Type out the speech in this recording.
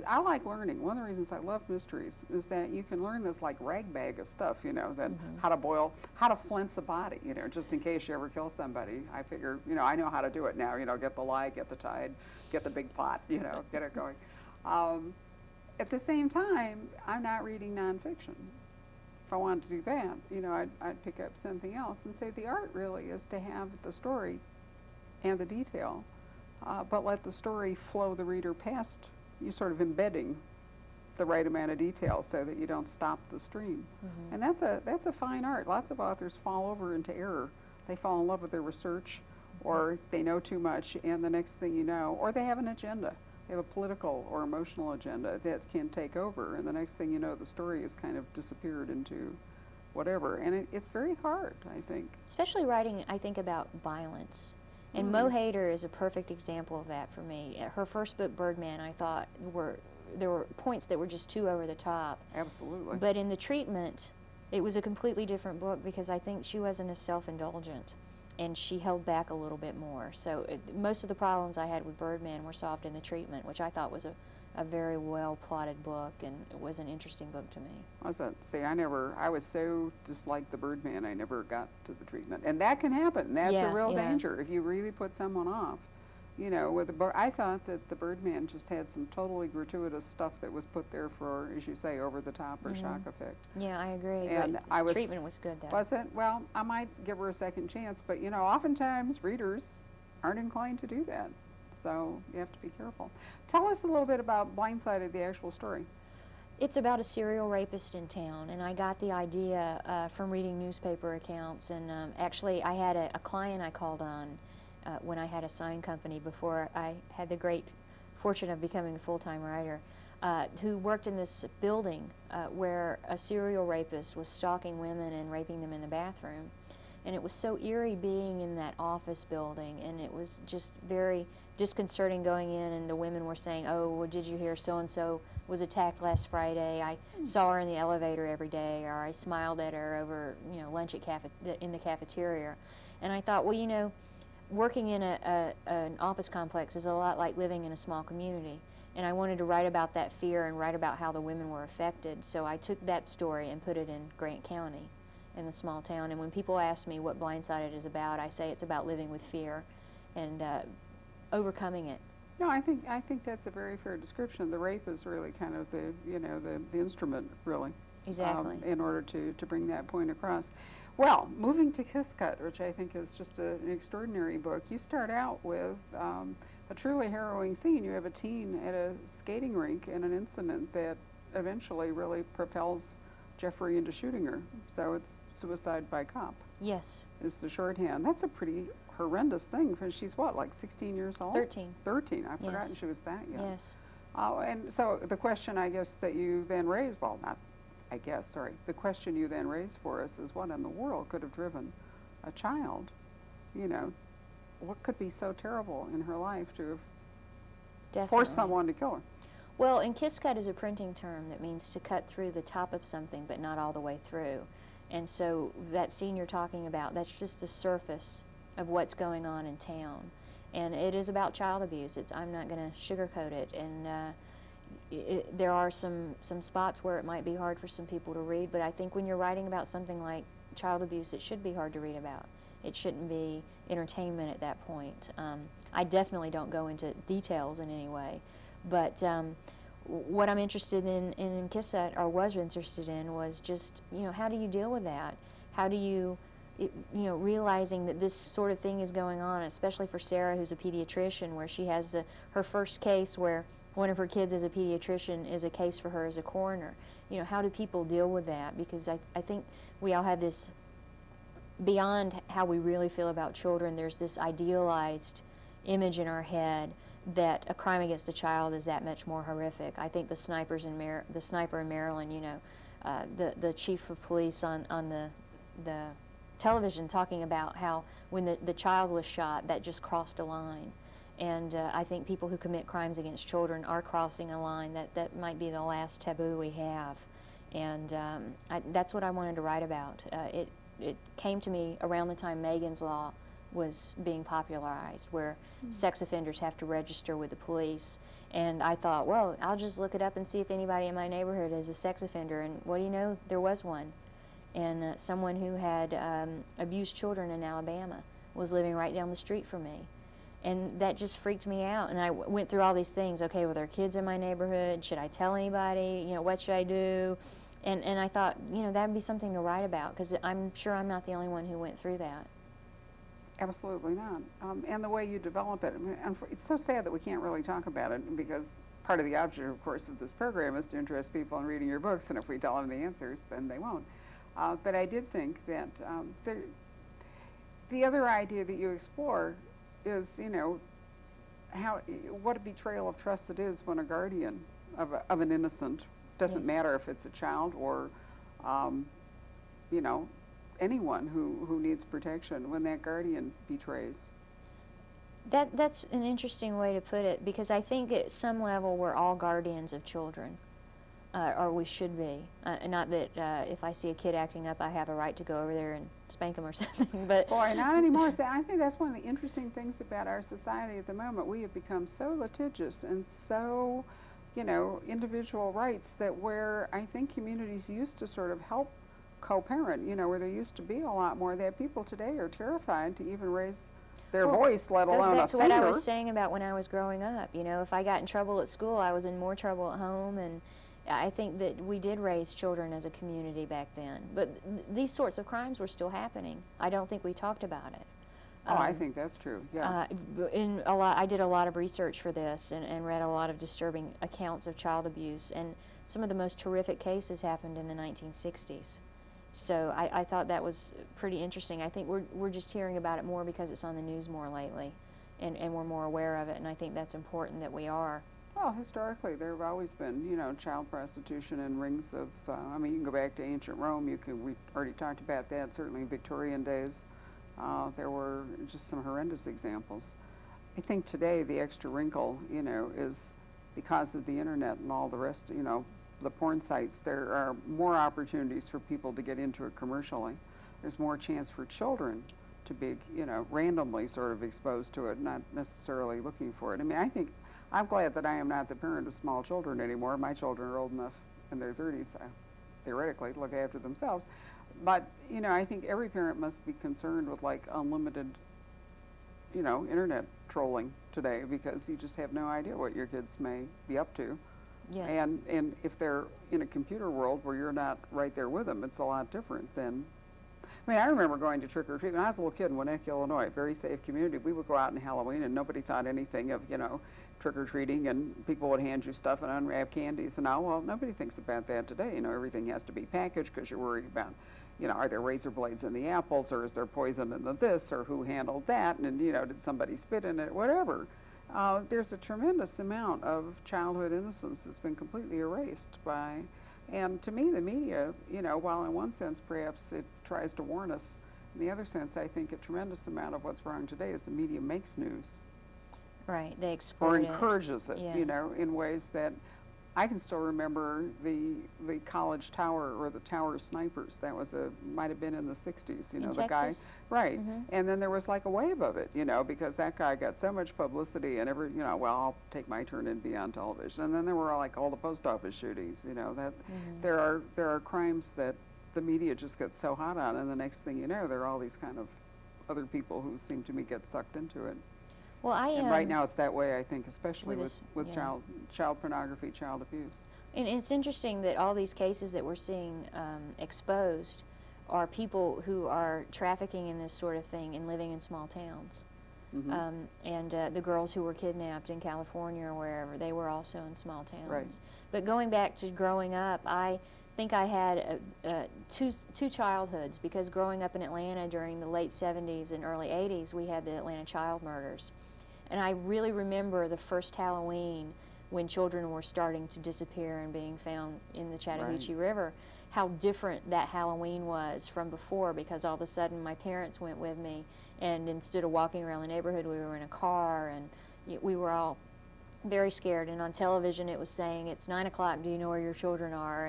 I like learning. One of the reasons I love mysteries is that you can learn this like rag bag of stuff, you know, that how to flinch a body, you know, just in case you ever kill somebody. I figure, you know, I know how to do it now, you know, get the lye, get the tide, get the big pot, you know, get it going. At the same time, I'm not reading nonfiction. If I wanted to do that, you know, I'd pick up something else and say the art really is to have the story and the detail, but let the story flow the reader past you, sort of embedding the right amount of detail so that you don't stop the stream. And that's a fine art. Lots of authors fall over into error. They fall in love with their research, or they know too much, and the next thing you know, or they have an agenda. They have a political or emotional agenda that can take over, and the next thing you know, the story has kind of disappeared into whatever. And it's very hard, I think. Especially writing, I think, about violence. And Mo Hader is a perfect example of that for me. Her first book, Birdman, I thought there were points that were just too over the top. Absolutely. But in The Treatment, it was a completely different book because I think she wasn't as self-indulgent, and she held back a little bit more. So most of the problems I had with Birdman were solved in The Treatment, which I thought was a very well-plotted book, and it was an interesting book to me. Was it? See, I was so disliked the Birdman, I never got to The Treatment. And that can happen. That's a real danger if you really put someone off. You know, with I thought that the Birdman just had some totally gratuitous stuff that was put there for, as you say, over the top or shock effect. Yeah, I agree. And Treatment was good, though. Was it? Well, I might give her a second chance, but you know, oftentimes readers aren't inclined to do that. So you have to be careful. Tell us a little bit about Blindsided, the actual story. It's about a serial rapist in town, and I got the idea from reading newspaper accounts. And actually, I had a client I called on when I had a sign company before I had the great fortune of becoming a full-time writer, who worked in this building where a serial rapist was stalking women and raping them in the bathroom. And it was so eerie being in that office building, and it was just very disconcerting going in, and the women were saying, oh, well, did you hear so-and-so was attacked last Friday? I saw her in the elevator every day, or I smiled at her over, you know, lunch at in the cafeteria. And I thought, well, you know, working in an office complex is a lot like living in a small community. And I wanted to write about that fear and write about how the women were affected. So I took that story and put it in Grant County, in the small town. And when people ask me what Blindsided is about, I say it's about living with fear and overcoming it. No, I think that's a very fair description. The rape is really kind of the, you know, the instrument, really. Exactly. In order to bring that point across. Well, moving to Kiss Cut, which I think is just an extraordinary book, you start out with a truly harrowing scene. You have a teen at a skating rink in an incident that eventually really propels Jeffrey into shooting her. So it's suicide by cop. Yes. Is the shorthand. That's a pretty horrendous thing, because she's what, like 16 years old? 13. 13. I've forgotten she was that young. Yes. And so the question, I guess, that you then raised, well, not I guess, sorry, the question you then raised for us is what in the world could have driven a child, you know, what could be so terrible in her life to have forced someone to kill her? Well, and kiss cut is a printing term that means to cut through the top of something but not all the way through. And so that scene you're talking about, that's just the surface of what's going on in town. And it is about child abuse. I'm not going to sugarcoat it. And there are some spots where it might be hard for some people to read, but I think when you're writing about something like child abuse, it should be hard to read about. It shouldn't be entertainment at that point. I definitely don't go into details in any way, but what I'm interested in Kiss Cut, or was interested in, was just, you know, how do you deal with that? How do you, you know, realizing that this sort of thing is going on, especially for Sarah, who's a pediatrician, where she has her first case where one of her kids as a pediatrician is a case for her as a coroner. You know, how do people deal with that? Because I think we all have this, beyond how we really feel about children, there's this idealized image in our head that a crime against a child is that much more horrific. I think the sniper in Maryland, you know, the chief of police on the television talking about how when the child was shot, that just crossed a line. And I think people who commit crimes against children are crossing a line that might be the last taboo we have. And that's what I wanted to write about. It came to me around the time Megan's Law was being popularized, where sex offenders have to register with the police. And I thought, well, I'll just look it up and see if anybody in my neighborhood is a sex offender. And what do you know? There was one. And someone who had abused children in Alabama was living right down the street from me. And that just freaked me out. And I went through all these things. Okay, well, there are kids in my neighborhood. Should I tell anybody? You know, what should I do? And I thought, you know, that would be something to write about, because I'm sure I'm not the only one who went through that. Absolutely not. And the way you develop it, I mean, it's so sad that we can't really talk about it, because part of the object, of course, of this program is to interest people in reading your books, and if we tell them the answers, then they won't. But I did think that the other idea that you explore is, you know, what a betrayal of trust it is when a guardian of an innocent, doesn't matter if it's a child or, you know, anyone who needs protection, when that guardian betrays. That's an interesting way to put it, because I think at some level we're all guardians of children, or we should be. Not that if I see a kid acting up, I have a right to go over there and spank him or something. But boy, not anymore. So I think that's one of the interesting things about our society at the moment. We have become so litigious and so, you know, individual rights, that where I think communities used to sort of help co-parent, you know, where there used to be a lot more, that people today are terrified to even raise their voice, let alone a finger. Goes back to what I was saying about when I was growing up. You know, if I got in trouble at school, I was in more trouble at home, and I think that we did raise children as a community back then. But these sorts of crimes were still happening. I don't think we talked about it. Oh, I think that's true, yeah. I did a lot of research for this and read a lot of disturbing accounts of child abuse, and some of the most horrific cases happened in the 1960s. So I thought that was pretty interesting. I think we're just hearing about it more because it's on the news more lately, and we're more aware of it, and I think that's important that we are. Well, historically, there have always been, you know, child prostitution and rings of, I mean, you can go back to ancient Rome. We already talked about that, certainly in Victorian days. There were just some horrendous examples. I think today the extra wrinkle, you know, is because of the internet and all the rest, you know, the porn sites, there are more opportunities for people to get into it commercially. There's more chance for children to be, you know, randomly sort of exposed to it, not necessarily looking for it. I mean, I'm glad that I am not the parent of small children anymore. My children are old enough in their 30s, theoretically, to look after themselves. But, you know, I think every parent must be concerned with, like, unlimited, you know, internet trolling today, because you just have no idea what your kids may be up to. Yes. And if they're in a computer world where you're not right there with them, it's a lot different than, I mean, I remember going to trick-or-treat when I was a little kid in Winnetka, Illinois, very safe community. We would go out in Halloween and nobody thought anything of, you know, trick-or-treating, and people would hand you stuff and unwrap candies and all. Well, nobody thinks about that today. You know, everything has to be packaged because you're worried about, you know, are there razor blades in the apples, or is there poison in the this, or who handled that, and, you know, did somebody spit in it, whatever. There's a tremendous amount of childhood innocence that's been completely erased by, and to me the media, you know, while in one sense perhaps it tries to warn us, in the other sense I think a tremendous amount of what's wrong today is the media makes news. Right, they exploit or it. encourages it, Yeah. you know, in ways that I can still remember the college tower, or the tower snipers. That was might have been in the 60s, you know, In the Texas? guy, right. Mhm. And then there was like a wave of it, you know, because that guy got so much publicity, and you know, well, I'll take my turn and be on television. And then there were like all the post office shootings, you know, that there are crimes that the media just gets so hot on, and the next thing you know, there are all these kind of other people who seem to me get sucked into it. Well, And right now it's that way, I think, especially with with this, yeah. child pornography, child abuse. And it's interesting that all these cases that we're seeing exposed are people who are trafficking in this sort of thing and living in small towns. The girls who were kidnapped in California or wherever, they were also in small towns. Right. But going back to growing up, I think I had two childhoods, because growing up in Atlanta during the late 70s and early 80s, we had the Atlanta child murders. And I really remember the first Halloween when children were starting to disappear and being found in the Chattahoochee River, how different that Halloween was from before, because all of a sudden my parents went with me, and instead of walking around the neighborhood, we were in a car, and we were all very scared. And on television it was saying, it's 9 o'clock, do you know where your children are?